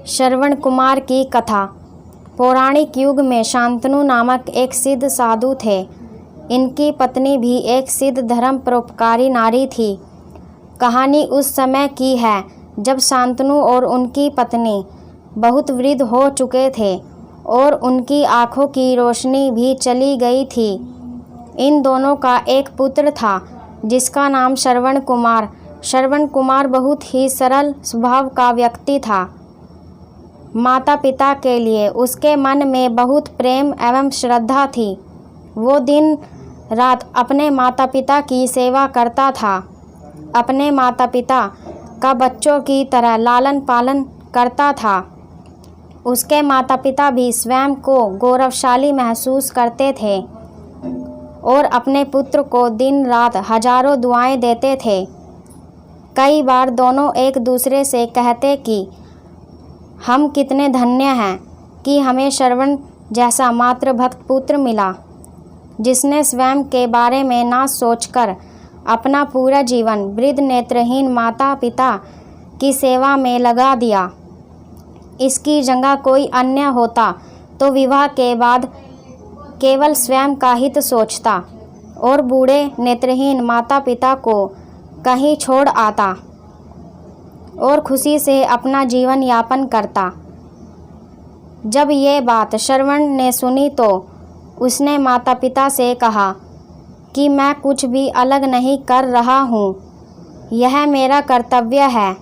श्रवण कुमार की कथा। पौराणिक युग में शांतनु नामक एक सिद्ध साधु थे। इनकी पत्नी भी एक सिद्ध धर्म परोपकारी नारी थी। कहानी उस समय की है जब शांतनु और उनकी पत्नी बहुत वृद्ध हो चुके थे और उनकी आँखों की रोशनी भी चली गई थी। इन दोनों का एक पुत्र था जिसका नाम श्रवण कुमार बहुत ही सरल स्वभाव का व्यक्ति था। माता पिता के लिए उसके मन में बहुत प्रेम एवं श्रद्धा थी। वो दिन रात अपने माता पिता की सेवा करता था। अपने माता पिता का बच्चों की तरह लालन पालन करता था। उसके माता पिता भी स्वयं को गौरवशाली महसूस करते थे और अपने पुत्र को दिन रात हजारों दुआएं देते थे। कई बार दोनों एक दूसरे से कहते कि हम कितने धन्य हैं कि हमें श्रवण जैसा मातृभक्त पुत्र मिला, जिसने स्वयं के बारे में ना सोचकर अपना पूरा जीवन वृद्ध नेत्रहीन माता पिता की सेवा में लगा दिया। इसकी जगह कोई अन्य होता तो विवाह के बाद केवल स्वयं का हित सोचता और बूढ़े नेत्रहीन माता पिता को कहीं छोड़ आता और खुशी से अपना जीवन यापन करता। जब ये बात श्रवण ने सुनी तो उसने माता पिता से कहा कि मैं कुछ भी अलग नहीं कर रहा हूँ, यह मेरा कर्तव्य है।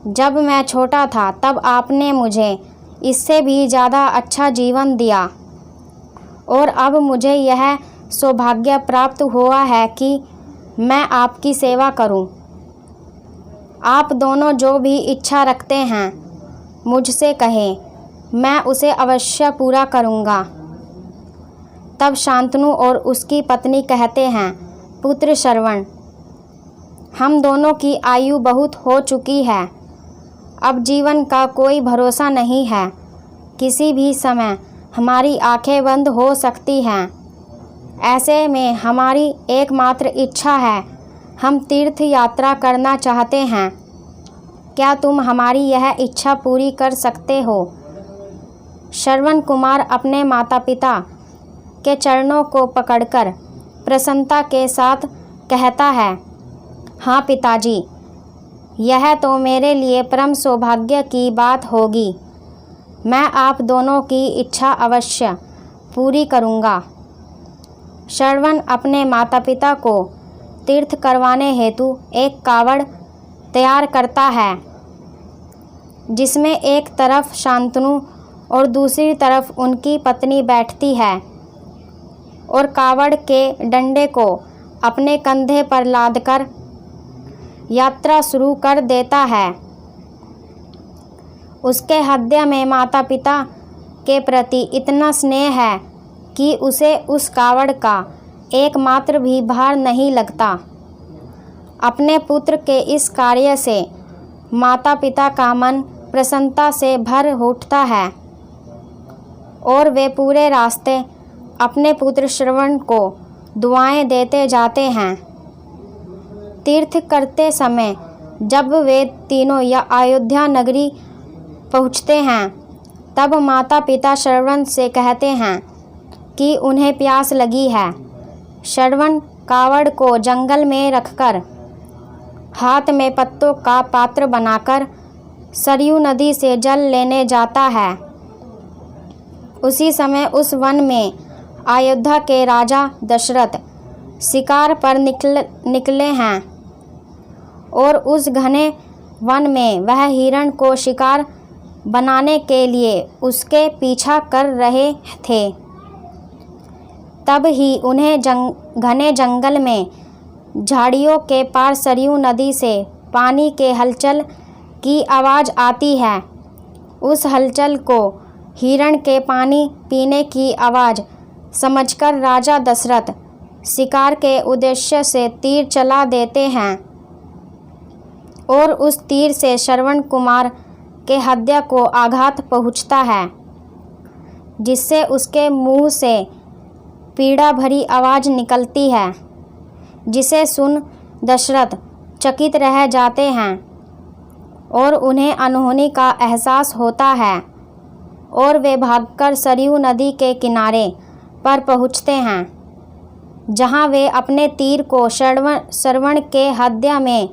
जब मैं छोटा था तब आपने मुझे इससे भी ज़्यादा अच्छा जीवन दिया और अब मुझे यह सौभाग्य प्राप्त हुआ है कि मैं आपकी सेवा करूं। आप दोनों जो भी इच्छा रखते हैं मुझसे कहें, मैं उसे अवश्य पूरा करूंगा। तब शांतनु और उसकी पत्नी कहते हैं, पुत्र श्रवण, हम दोनों की आयु बहुत हो चुकी है। अब जीवन का कोई भरोसा नहीं है। किसी भी समय हमारी आंखें बंद हो सकती हैं। ऐसे में हमारी एकमात्र इच्छा है, हम तीर्थ यात्रा करना चाहते हैं। क्या तुम हमारी यह इच्छा पूरी कर सकते हो? श्रवण कुमार अपने माता पिता के चरणों को पकड़कर प्रसन्नता के साथ कहता है, हाँ पिताजी, यह तो मेरे लिए परम सौभाग्य की बात होगी। मैं आप दोनों की इच्छा अवश्य पूरी करूँगा। श्रवण अपने माता पिता को तीर्थ करवाने हेतु एक कावड़ तैयार करता है, जिसमें एक तरफ शांतनु और दूसरी तरफ उनकी पत्नी बैठती है और कावड़ के डंडे को अपने कंधे पर लादकर यात्रा शुरू कर देता है। उसके हृदय में माता पिता के प्रति इतना स्नेह है कि उसे उस कावड़ का एकमात्र भी भार नहीं लगता। अपने पुत्र के इस कार्य से माता पिता का मन प्रसन्नता से भर उठता है और वे पूरे रास्ते अपने पुत्र श्रवण को दुआएं देते जाते हैं। तीर्थ करते समय जब वे तीनों या अयोध्या नगरी पहुँचते हैं, तब माता पिता श्रवण से कहते हैं कि उन्हें प्यास लगी है। श्रवण कावड़ को जंगल में रखकर हाथ में पत्तों का पात्र बनाकर सरयू नदी से जल लेने जाता है। उसी समय उस वन में अयोध्या के राजा दशरथ शिकार पर निकले हैं और उस घने वन में वह हिरण को शिकार बनाने के लिए उसके पीछा कर रहे थे। तब ही उन्हें घने जंगल में झाड़ियों के पार सरयू नदी से पानी के हलचल की आवाज़ आती है। उस हलचल को हिरण के पानी पीने की आवाज़ समझकर राजा दशरथ शिकार के उद्देश्य से तीर चला देते हैं और उस तीर से श्रवण कुमार के हृदय को आघात पहुंचता है, जिससे उसके मुंह से पीड़ा भरी आवाज़ निकलती है, जिसे सुन दशरथ चकित रह जाते हैं और उन्हें अनहोनी का एहसास होता है और वे भागकर सरयू नदी के किनारे पर पहुँचते हैं, जहाँ वे अपने तीर को श्रवण के हृदय में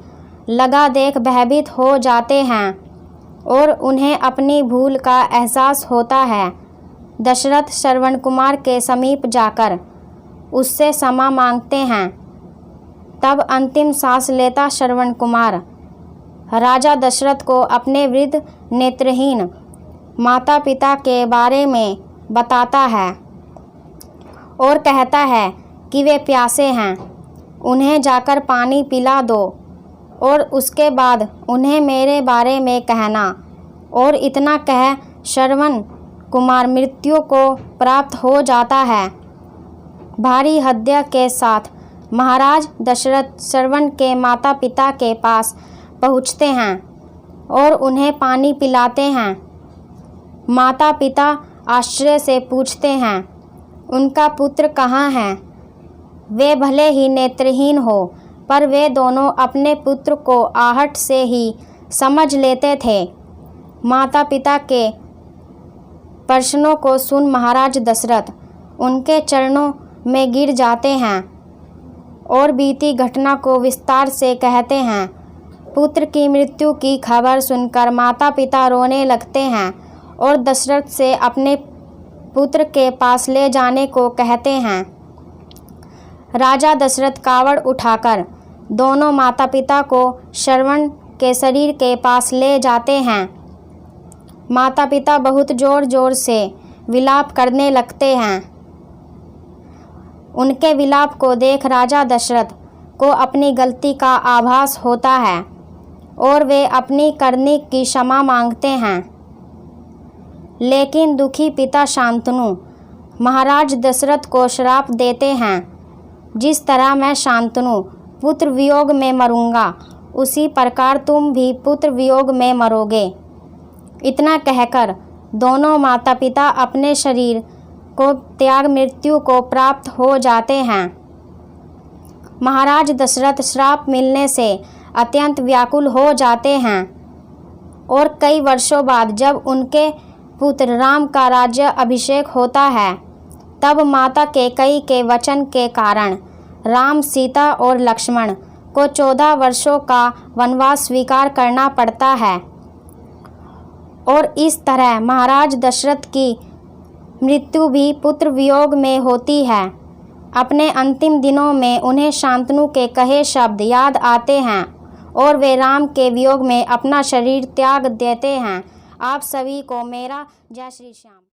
लगा देख भयभीत हो जाते हैं और उन्हें अपनी भूल का एहसास होता है। दशरथ श्रवण कुमार के समीप जाकर उससे क्षमा मांगते हैं। तब अंतिम सांस लेता श्रवण कुमार राजा दशरथ को अपने वृद्ध नेत्रहीन माता पिता के बारे में बताता है और कहता है कि वे प्यासे हैं, उन्हें जाकर पानी पिला दो और उसके बाद उन्हें मेरे बारे में कहना। और इतना कह श्रवण कुमार मृत्यु को प्राप्त हो जाता है। भारी हृदय के साथ महाराज दशरथ श्रवण के माता पिता के पास पहुँचते हैं और उन्हें पानी पिलाते हैं। माता पिता आश्चर्य से पूछते हैं, उनका पुत्र कहाँ है? वे भले ही नेत्रहीन हो, पर वे दोनों अपने पुत्र को आहट से ही समझ लेते थे। माता पिता के प्रश्नों को सुन महाराज दशरथ उनके चरणों में गिर जाते हैं और बीती घटना को विस्तार से कहते हैं। पुत्र की मृत्यु की खबर सुनकर माता पिता रोने लगते हैं और दशरथ से अपने पुत्र के पास ले जाने को कहते हैं। राजा दशरथ कावड़ उठाकर दोनों माता पिता को श्रवण के शरीर के पास ले जाते हैं। माता पिता बहुत जोर जोर से विलाप करने लगते हैं। उनके विलाप को देख राजा दशरथ को अपनी गलती का आभास होता है और वे अपनी करनी की क्षमा मांगते हैं। लेकिन दुखी पिता शांतनु महाराज दशरथ को श्राप देते हैं, जिस तरह मैं शांतनु पुत्र वियोग में मरूंगा, उसी प्रकार तुम भी पुत्र वियोग में मरोगे। इतना कहकर दोनों माता पिता अपने शरीर को त्याग मृत्यु को प्राप्त हो जाते हैं। महाराज दशरथ श्राप मिलने से अत्यंत व्याकुल हो जाते हैं और कई वर्षों बाद जब उनके पुत्र राम का राज्य अभिषेक होता है, तब माता कैकेयी के वचन के कारण राम, सीता और लक्ष्मण को 14 वर्षों का वनवास स्वीकार करना पड़ता है। और इस तरह महाराज दशरथ की मृत्यु भी पुत्र वियोग में होती है। अपने अंतिम दिनों में उन्हें शांतनु के कहे शब्द याद आते हैं और वे राम के वियोग में अपना शरीर त्याग देते हैं। आप सभी को मेरा जय श्री श्याम।